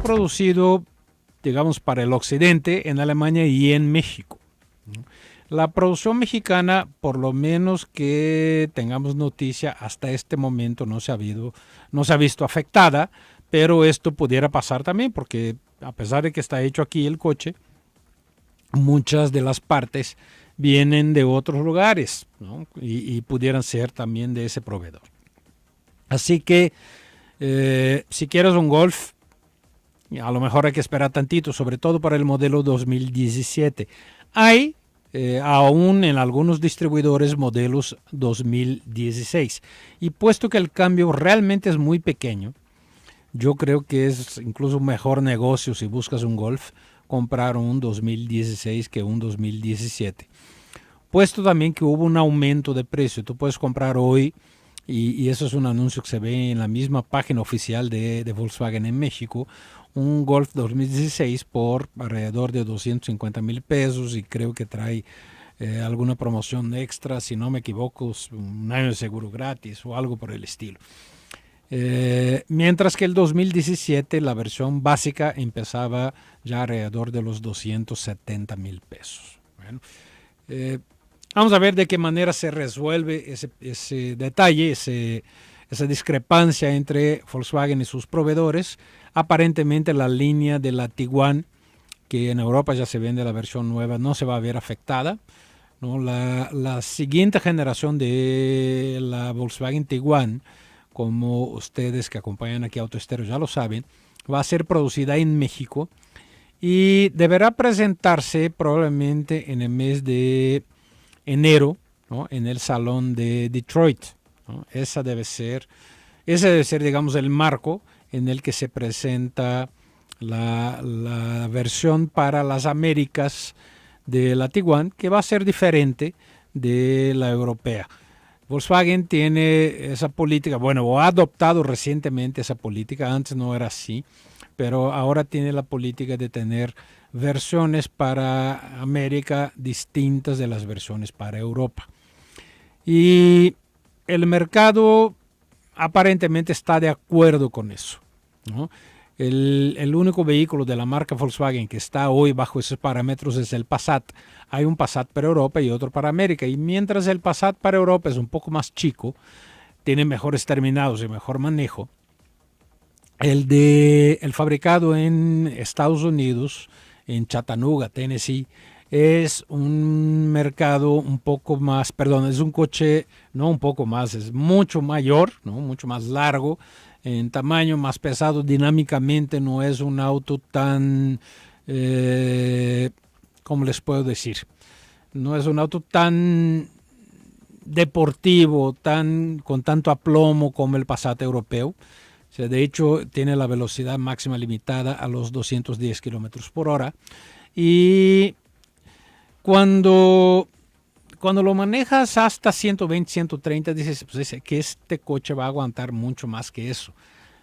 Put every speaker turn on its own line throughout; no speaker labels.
producido, digamos, para el occidente, en Alemania y en México. La producción mexicana, por lo menos que tengamos noticia, hasta este momento no se ha visto afectada, pero esto pudiera pasar también porque a pesar de que está hecho aquí el coche, muchas de las partes vienen de otros lugares, ¿no? y pudieran ser también de ese proveedor. Así que si quieres un Golf, a lo mejor hay que esperar tantito, sobre todo para el modelo 2017. Hay aún en algunos distribuidores modelos 2016. Y puesto que el cambio realmente es muy pequeño, yo creo que es incluso un mejor negocio si buscas un Golf comprar un 2016 que un 2017. Puesto también que hubo un aumento de precio, tú puedes comprar hoy, y eso es un anuncio que se ve en la misma página oficial de Volkswagen en México, un Golf 2016 por alrededor de 250,000 pesos y creo que trae alguna promoción extra, si no me equivoco, un año de seguro gratis o algo por el estilo. Mientras que el 2017 la versión básica empezaba ya alrededor de los 270,000 pesos. Bueno, vamos a ver de qué manera se resuelve ese detalle, esa discrepancia entre Volkswagen y sus proveedores. Aparentemente la línea de la Tiguan, que en Europa ya se vende la versión nueva, no se va a ver afectada, ¿no? La siguiente generación de la Volkswagen Tiguan, como ustedes que acompañan aquí a Autoestéreo ya lo saben, va a ser producida en México y deberá presentarse probablemente en el mes de enero, ¿no? En el Salón de Detroit, ¿no? Ese debe ser, digamos, el marco en el que se presenta la versión para las Américas de la Tiguan, que va a ser diferente de la europea. Volkswagen tiene esa política, bueno, o ha adoptado recientemente esa política, antes no era así, pero ahora tiene la política de tener versiones para América distintas de las versiones para Europa. Y el mercado aparentemente está de acuerdo con eso, ¿no? El único vehículo de la marca Volkswagen que está hoy bajo esos parámetros es el Passat. Hay un Passat para Europa y otro para América. Y mientras el Passat para Europa es un poco más chico, tiene mejores terminados y mejor manejo, el fabricado en Estados Unidos, en Chattanooga, Tennessee, es un mercado un poco más, perdón, es un coche, no un poco más, es mucho mayor, ¿no? Mucho más largo en tamaño, más pesado dinámicamente, no es un auto tan, ¿cómo les puedo decir? No es un auto tan deportivo, con tanto aplomo como el Passat europeo. O sea, de hecho, tiene la velocidad máxima limitada a los 210 kilómetros por hora. Y cuando lo manejas hasta 120, 130, dices pues, que este coche va a aguantar mucho más que eso.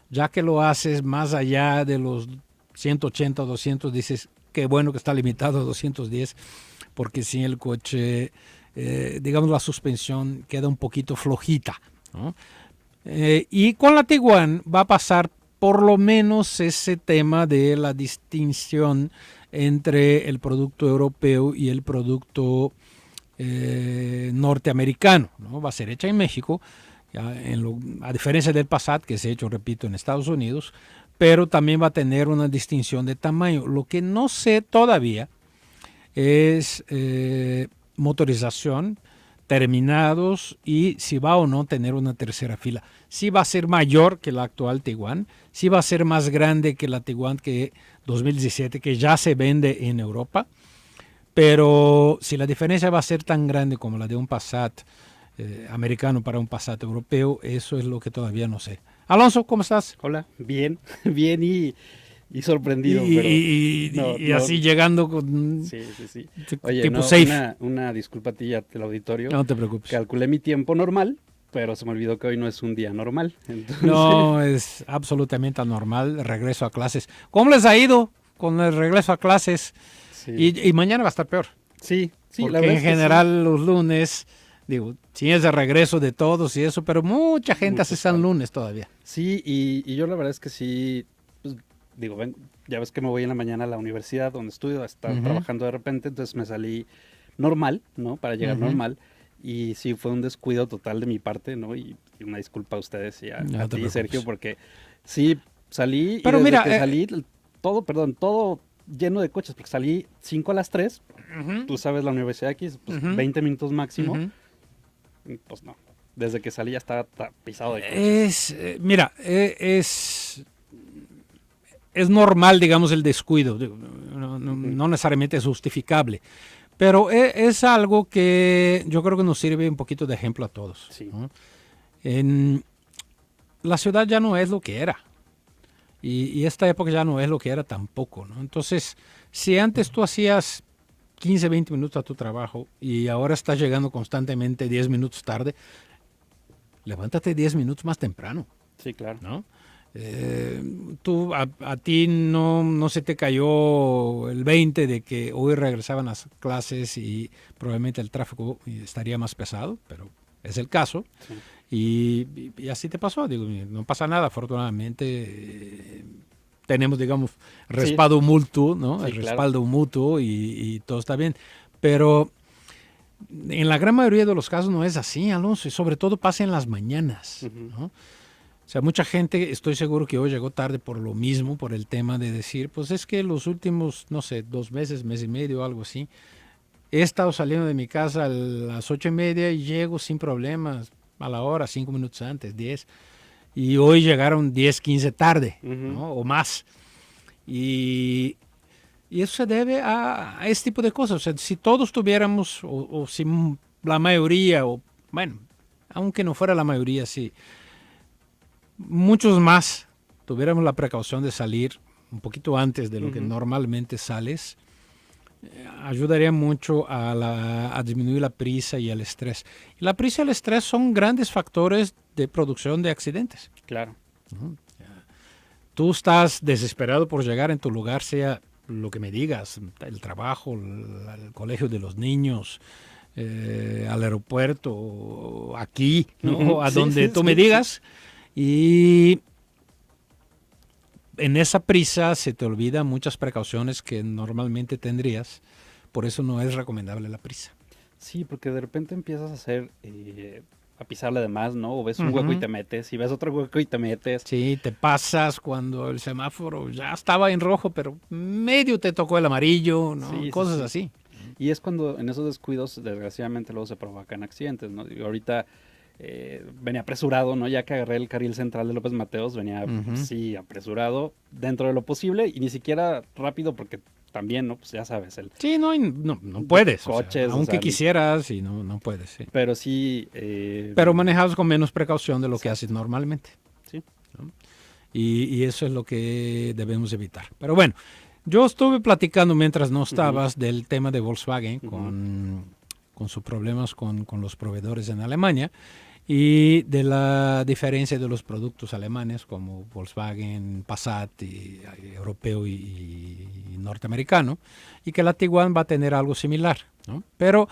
Ya que lo haces más allá de los 180, 200, dices qué bueno que está limitado a 210, porque si el coche, digamos, la suspensión queda un poquito flojita, ¿no? Y con la Tiguan va a pasar por lo menos ese tema de la distinción entre el producto europeo y el producto norteamericano, ¿no? Va a ser hecha en México, a diferencia del Passat, que se ha hecho, repito, en Estados Unidos, pero también va a tener una distinción de tamaño. Lo que no sé todavía es motorización, terminados y si va o no tener una tercera fila. Si va a ser mayor que la actual Tiguan, si va a ser más grande que la Tiguan que 2017, que ya se vende en Europa, pero si la diferencia va a ser tan grande como la de un Passat americano para un Passat europeo, eso es lo que todavía no sé. Alonso, ¿cómo estás?
Hola, bien, bien y sorprendido,
Y así llegando con
sí. Oye,
tipo
no,
safe.
una disculpa a ti y al auditorio.
No te preocupes.
Calculé mi tiempo normal, pero se me olvidó que hoy no es un día normal. Entonces...
No, es absolutamente anormal. Regreso a clases. ¿Cómo les ha ido con el regreso a clases?
Sí.
Y mañana va a estar peor.
Sí,
porque
la verdad
en general los lunes, digo, sí es de regreso de todos y eso, pero mucha gente hace San Lunes todavía.
Sí, y yo la verdad es que sí, pues, digo, ya ves que me voy en la mañana a la universidad donde estudio, a estar trabajando de repente, entonces me salí normal, ¿no? Para llegar normal. Y sí, fue un descuido total de mi parte, ¿no? Y una disculpa a ustedes y a ti, Sergio, porque sí, salí
pero
y desde
mira,
que salí, todo lleno de coches, porque salí 5 a las 3, tú sabes, la universidad aquí es pues, 20 minutos máximo, pues no, desde que salí ya estaba pisado de coches.
Es normal, digamos, el descuido, no necesariamente es justificable, pero es algo que yo creo que nos sirve un poquito de ejemplo a todos.
Sí.
¿No? La ciudad ya no es lo que era. Y esta época ya no es lo que era tampoco, ¿no? Entonces, si antes tú hacías 15, 20 minutos a tu trabajo y ahora estás llegando constantemente 10 minutos tarde, levántate 10 minutos más temprano.
Sí, claro.
¿No? A ti no se te cayó el 20 de que hoy regresaban las clases y probablemente el tráfico estaría más pesado, pero es el caso. Sí. Y así te pasó, digo, no pasa nada, afortunadamente tenemos, digamos, respaldo mutuo, ¿no?
Sí,
el respaldo mutuo y todo está bien, pero en la gran mayoría de los casos no es así, Alonso, y sobre todo pasa en las mañanas, ¿no? O sea, mucha gente, estoy seguro que hoy llegó tarde por lo mismo, por el tema de decir, pues es que los últimos, no sé, 2 meses, mes y medio, algo así, he estado saliendo de mi casa a las 8:30 y llego sin problemas, a la hora, 5 minutos antes, 10. Y hoy llegaron 10, 15 tarde, ¿no? O más. Y eso se debe a este tipo de cosas. O sea, si todos tuviéramos, o si la mayoría, o bueno, aunque no fuera la mayoría, sí, muchos más tuviéramos la precaución de salir un poquito antes de lo que normalmente sales, ayudaría mucho a disminuir la prisa y el estrés. Y la prisa y el estrés son grandes factores de producción de accidentes.
Claro.
Tú estás desesperado por llegar en tu lugar, sea lo que me digas, el trabajo, el colegio de los niños, al aeropuerto, aquí, ¿no? A donde tú me digas. Y en esa prisa se te olvidan muchas precauciones que normalmente tendrías. Por eso no es recomendable la prisa.
Sí, porque de repente empiezas a hacer, a pisarle de más, ¿no? O ves un hueco y te metes, y ves otro hueco y te metes.
Sí, te pasas cuando el semáforo ya estaba en rojo, pero medio te tocó el amarillo, ¿no?
Sí,
cosas así.
Y es cuando en esos descuidos, desgraciadamente, luego se provocan accidentes, ¿no? Y ahorita venía apresurado, ¿no? Ya que agarré el carril central de López Mateos, venía, sí, apresurado, dentro de lo posible, y ni siquiera rápido, porque también, ¿no? Pues ya sabes.
Sí, no puedes.
Coches.
Aunque quisieras, y no puedes, sí.
Pero sí.
Pero manejas con menos precaución de lo que haces normalmente.
Sí.
¿No? Y eso es lo que debemos evitar. Pero bueno, yo estuve platicando mientras no estabas del tema de Volkswagen con sus problemas con los proveedores en Alemania y de la diferencia de los productos alemanes como Volkswagen, Passat, europeo y norteamericano, y que la Tiguan va a tener algo similar, ¿no? Pero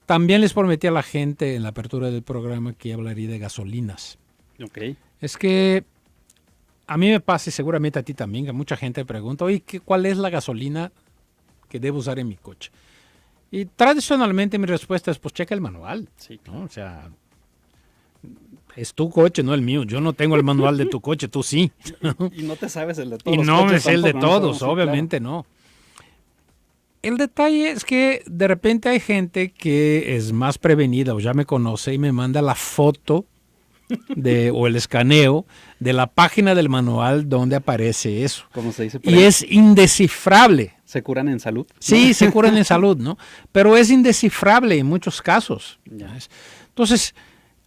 también les prometí a la gente en la apertura del programa que hablaría de gasolinas.
Okay.
Es que a mí me pasa, y seguramente a ti también, que mucha gente pregunta, oye, ¿cuál es la gasolina que debo usar en mi coche? Y tradicionalmente mi respuesta es, pues checa el manual.
Sí, claro.
¿No? O sea, es tu coche, no el mío. Yo no tengo el manual de tu coche, tú sí.
Y no te sabes el de todos.
Y no me sé el de todos, obviamente no. El detalle es que de repente hay gente que es más prevenida o ya me conoce y me manda la foto o el escaneo de la página del manual donde aparece eso.
Como se dice
por ahí. Y es indescifrable.
¿Se curan en salud?
Sí, ¿no? Se curan en salud, ¿no? Pero es indescifrable en muchos casos.
Ya.
Entonces,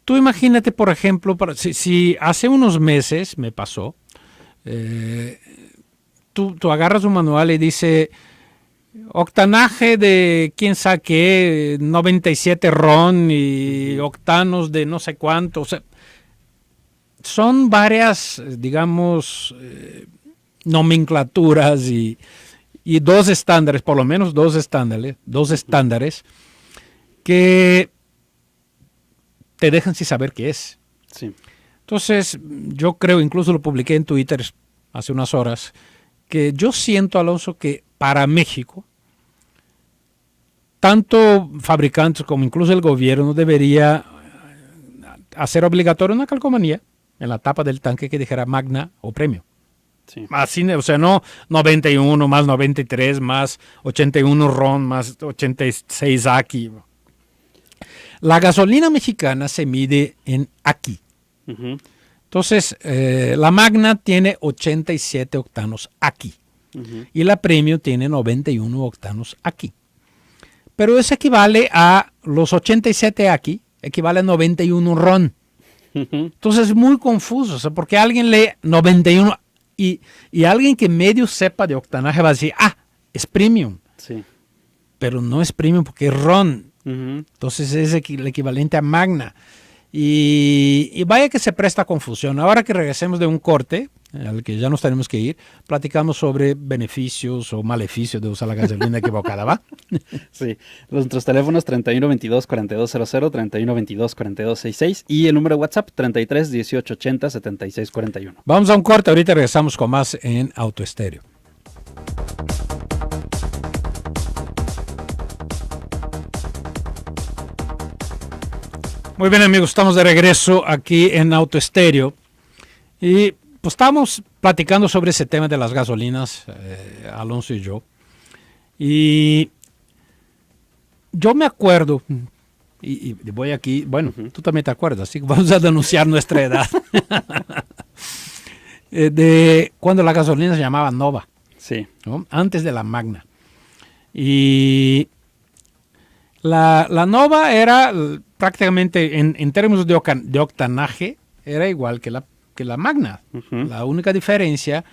tú imagínate, por ejemplo, si hace unos meses me pasó, tú agarras un manual y dice octanaje de quién sabe qué, 97 RON y octanos de no sé cuánto. O sea, son varias, digamos, nomenclaturas y dos estándares, por lo menos dos estándares que te dejan sin saber qué es.
Sí.
Entonces, yo creo, incluso lo publiqué en Twitter hace unas horas, que yo siento, Alonso, que para México, tanto fabricantes como incluso el gobierno debería hacer obligatorio una calcomanía en la tapa del tanque que dijera Magna o Premium.
Sí.
Así, o sea, no 91 más 93 más 81 RON más 86 AKI. La gasolina mexicana se mide en AKI.
Uh-huh.
Entonces, la Magna tiene 87 octanos AKI
Uh-huh.
y la Premium tiene 91 octanos AKI. Pero eso equivale a los 87 AKI, equivale a 91 RON.
Uh-huh.
Entonces es muy confuso, o sea, porque alguien lee 91 y alguien que medio sepa de octanaje va a decir, es Premium.
Sí.
Pero no es Premium porque es RON.
Uh-huh.
Entonces es el equivalente a Magna. Y vaya que se presta confusión. Ahora que regresemos de un corte, al que ya nos tenemos que ir, platicamos sobre beneficios o maleficios de usar la gasolina equivocada, ¿va?
Sí, nuestros teléfonos 3122-4200, 3122-4266 y el número de WhatsApp 33 18 80 76 41.
Vamos a un corte, ahorita regresamos con más en Autoestéreo. Muy bien, amigos, estamos de regreso aquí en Autoestéreo y pues estamos platicando sobre ese tema de las gasolinas, Alonso y yo. Y yo me acuerdo, y voy aquí, bueno, tú también te acuerdas, así que vamos a denunciar nuestra edad, de cuando la gasolina se llamaba Nova,
Sí.
¿no? Antes de la Magna. Y la Nova era prácticamente, en términos de octanaje, era igual que la Magna.
Uh-huh.
La única diferencia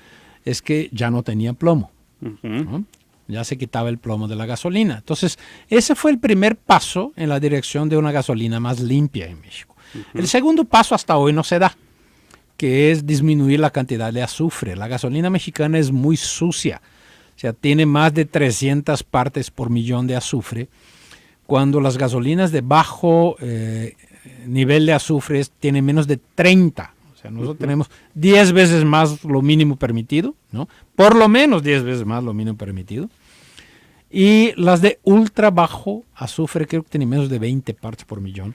es que ya no tenía plomo,
Uh-huh.
¿no? Ya se quitaba el plomo de la gasolina. Entonces, ese fue el primer paso en la dirección de una gasolina más limpia en México. Uh-huh. El segundo paso hasta hoy no se da, que es disminuir la cantidad de azufre. La gasolina mexicana es muy sucia, o sea, tiene más de 300 partes por millón de azufre, cuando las gasolinas de bajo nivel de azufre tienen menos de 30. O sea, nosotros tenemos 10 veces más lo mínimo permitido, ¿no? Por lo menos 10 veces más lo mínimo permitido. Y las de ultra bajo azufre creo que tienen menos de 20 partes por millón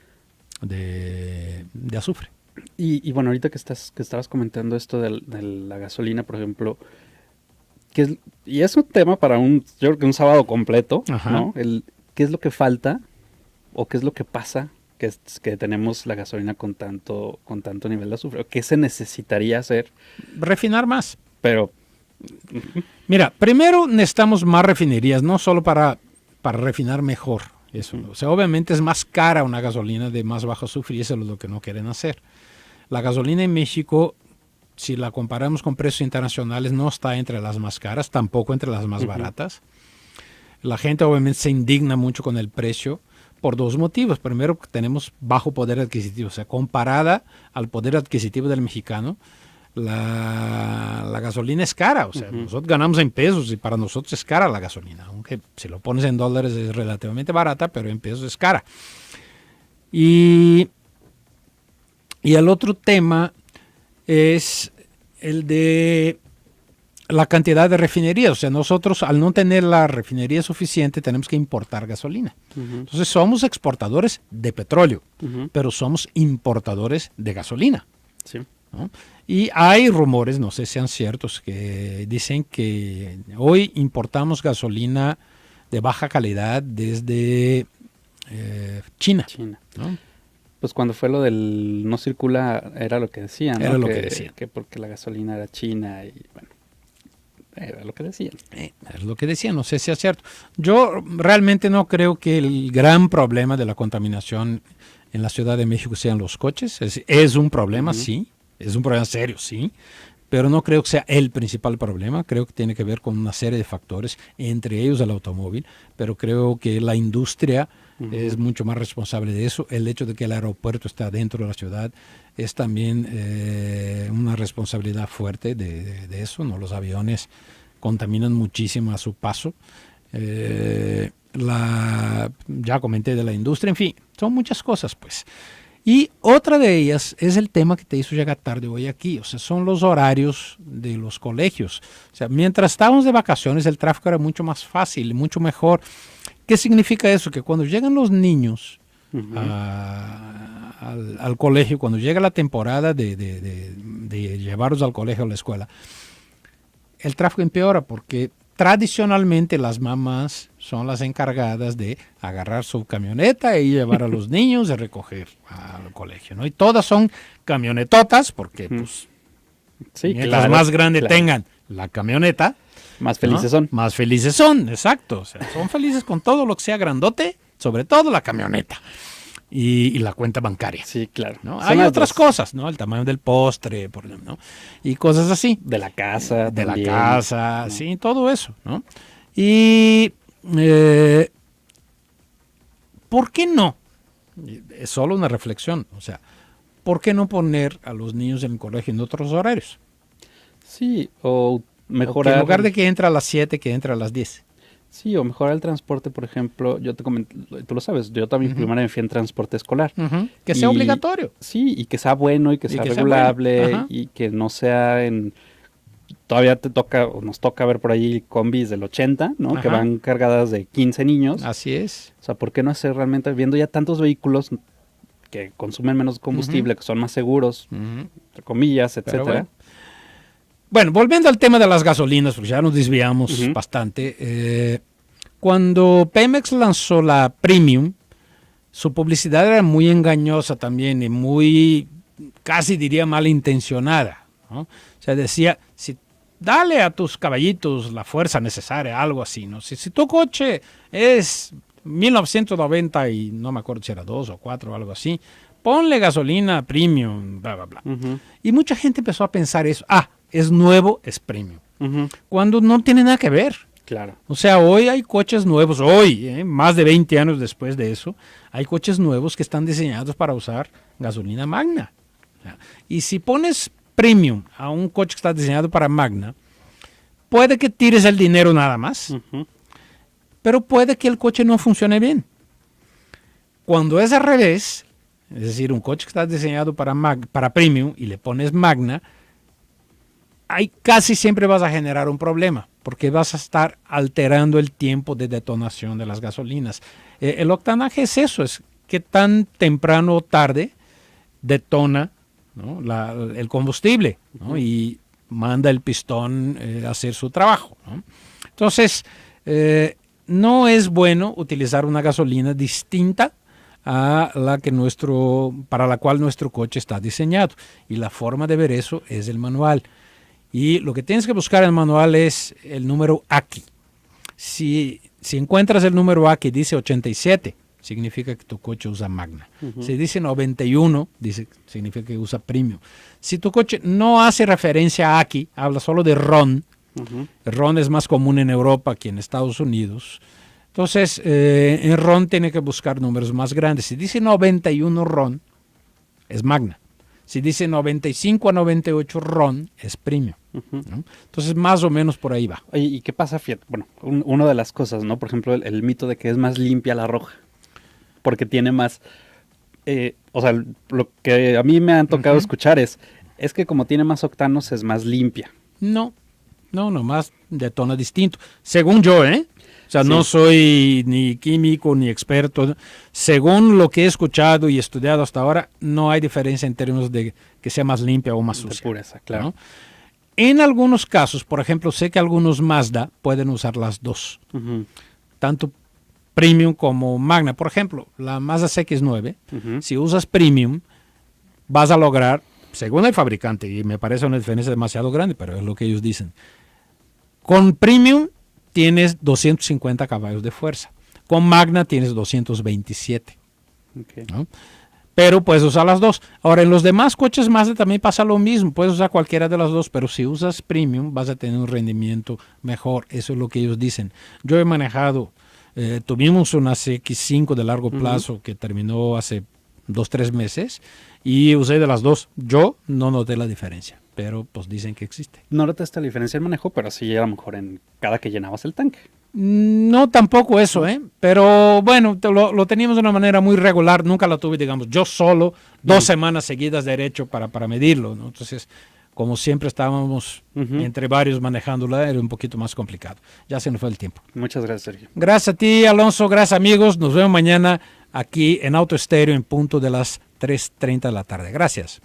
de azufre.
Y bueno, ahorita que estabas comentando esto de la gasolina, por ejemplo, y es un tema para yo creo que un sábado completo,
Ajá.
¿no? ¿Qué es lo que falta o qué es lo que pasa que tenemos la gasolina con tanto nivel de azufre? ¿Qué se necesitaría hacer?
Refinar más.
Pero
Mira, primero necesitamos más refinerías, no solo para refinar mejor. Eso, o sea, obviamente es más cara una gasolina de más bajo azufre y eso es lo que no quieren hacer. La gasolina en México, si la comparamos con precios internacionales, no está entre las más caras, tampoco entre las más baratas. La gente obviamente se indigna mucho con el precio por dos motivos. Primero, tenemos bajo poder adquisitivo, o sea, comparada al poder adquisitivo del mexicano, la gasolina es cara, o sea, nosotros ganamos en pesos y para nosotros es cara la gasolina, aunque si lo pones en dólares es relativamente barata, pero en pesos es cara. Y el otro tema es el de la cantidad de refinerías, o sea, nosotros al no tener la refinería suficiente tenemos que importar gasolina. Entonces somos exportadores de petróleo, pero somos importadores de gasolina.
sí.
¿No? Y hay rumores, no sé si sean ciertos, que dicen que hoy importamos gasolina de baja calidad desde China. ¿No?
Pues cuando fue lo del no circula, era lo que decían, ¿no?
Era lo que decían.
Que porque la gasolina era china y bueno, era lo que decían.
Es lo que decían, no sé si es cierto. Yo realmente no creo que el gran problema de la contaminación en la Ciudad de México sean los coches. Es un problema, sí. Es un problema serio, sí, pero no creo que sea el principal problema. Creo que tiene que ver con una serie de factores, entre ellos el automóvil, pero creo que la industria es mucho más responsable de eso. El hecho de que el aeropuerto está dentro de la ciudad es también una responsabilidad fuerte de eso, ¿no? Los aviones contaminan muchísimo a su paso. Ya comenté de la industria, en fin, son muchas cosas, pues. Y otra de ellas es el tema que te hizo llegar tarde hoy aquí, o sea, son los horarios de los colegios. O sea, mientras estábamos de vacaciones el tráfico era mucho más fácil, mucho mejor. ¿Qué significa eso? Que cuando llegan los niños al colegio, cuando llega la temporada de llevarlos al colegio o a la escuela, el tráfico empeora porque tradicionalmente las mamás son las encargadas de agarrar su camioneta y llevar a los niños y recoger al colegio, ¿no? Y todas son camionetotas porque pues,
sí,
mientras
claro,
más grande
claro.
tengan la camioneta,
Más felices
¿no?
son.
Más felices son, exacto. O sea, son felices con todo lo que sea grandote, sobre todo la camioneta y la cuenta bancaria.
Sí, claro.
¿No?
Son
Hay
las
otras
dos.
cosas, ¿no? El tamaño del postre, por ejemplo, ¿no? Y cosas así.
De la casa.
De
también,
la casa,
¿no?
sí, todo eso, ¿no? Y ¿por qué no? Es solo una reflexión, o sea, ¿por qué no poner a los niños en el colegio en otros horarios?
Sí, o
O que
mejorar.
en lugar de que entre a las 7, que entre a las 10.
Sí, o mejorar el transporte, por ejemplo. Yo te comenté, tú lo sabes, yo también primaria me fui en transporte escolar.
Que sea
Y-
obligatorio.
Sí, y que sea bueno y que sea
que sea
regulable
bueno. Ajá.
y que no sea en... Todavía te toca, o nos toca ver por ahí combis del 80, ¿no? Que
Ajá.
van cargadas de 15 niños.
Así es.
O sea, ¿por qué no hacer realmente, viendo ya tantos vehículos que consumen menos combustible, que son más seguros, entre comillas,
Pero
etcétera?
Bueno, volviendo al tema de las gasolinas, porque ya nos desviamos
Ujú.
bastante. Cuando Pemex lanzó la Premium, su publicidad era muy engañosa también y muy, casi diría, malintencionada, ¿no? O sea, decía, si dale a tus caballitos la fuerza necesaria, algo así, ¿no? Si tu coche es 1990 y no me acuerdo si era 2 o 4 o algo así, ponle gasolina Premium, bla, bla, bla.
Ujú,
Y mucha gente empezó a pensar eso, es nuevo, es Premium,
ujú,
cuando no tiene nada que ver.
claro.
O sea, hoy hay coches nuevos, más de 20 años después de eso, hay coches nuevos que están diseñados para usar gasolina Magna. O sea, y si pones Premium a un coche que está diseñado para Magna, puede que tires el dinero nada más,
Ujú,
pero puede que el coche no funcione bien. Cuando es al revés, es decir, un coche que está diseñado para Premium y le pones Magna, ahí casi siempre vas a generar un problema, porque vas a estar alterando el tiempo de detonación de las gasolinas. El octanaje es eso, es que tan temprano o tarde detona, ¿no? El combustible, ¿no? Y manda el pistón a hacer su trabajo, ¿no? Entonces, no es bueno utilizar una gasolina distinta a para la cual nuestro coche está diseñado. Y la forma de ver eso es el manual. Y lo que tienes que buscar en el manual es el número AKI. Si encuentras el número AKI dice 87, significa que tu coche usa Magna. Si dice 91, significa que usa Premium. Si tu coche no hace referencia a AKI, habla solo de RON.
ujú.
El RON es más común en Europa que en Estados Unidos. Entonces, en RON tiene que buscar números más grandes. Si dice 91 RON, es Magna. Si dice 95 a 98 RON, es Premium, ¿no? Entonces, más o menos por ahí va.
Oye, ¿y qué pasa, Fiat? Bueno, una de las cosas, ¿no? Por ejemplo, el mito de que es más limpia la roja, porque tiene más... o sea, lo que a mí me han tocado escuchar es que como tiene más octanos es más limpia.
No, nomás detona distinto. Según yo, ¿eh? O sea,
Sí.
no soy ni químico ni experto. Según lo que he escuchado y estudiado hasta ahora, no hay diferencia en términos de que sea más limpia o más
De
sucia,
pureza, claro.
¿no? En algunos casos, por ejemplo, sé que algunos Mazda pueden usar las dos,
Ujú,
tanto Premium como Magna. Por ejemplo, la Mazda CX-9,
ujú.
si usas Premium, vas a lograr, según el fabricante, y me parece una diferencia demasiado grande, pero es lo que ellos dicen, con Premium tienes 250 caballos de fuerza, con Magna tienes 227,
Ok.
¿no? Pero puedes usar las dos. Ahora, en los demás coches Mazda también pasa lo mismo. Puedes usar cualquiera de las dos, pero si usas Premium vas a tener un rendimiento mejor. Eso es lo que ellos dicen. Yo he manejado, tuvimos una CX5 de largo plazo que terminó hace 2-3 meses y usé de las dos. Yo no noté la diferencia, pero pues dicen que existe.
No notaste la diferencia en manejo, pero sí a lo mejor en cada que llenabas el tanque.
No, tampoco eso, pero bueno, lo teníamos de una manera muy regular, nunca la tuve, digamos, yo solo, 2 semanas seguidas derecho para medirlo, ¿no? Entonces, como siempre estábamos entre varios manejándola, era un poquito más complicado. Ya se nos fue el tiempo.
Muchas gracias, Sergio.
Gracias a ti, Alonso, gracias amigos, nos vemos mañana aquí en Auto Estéreo en punto de las 3:30 de la tarde. Gracias.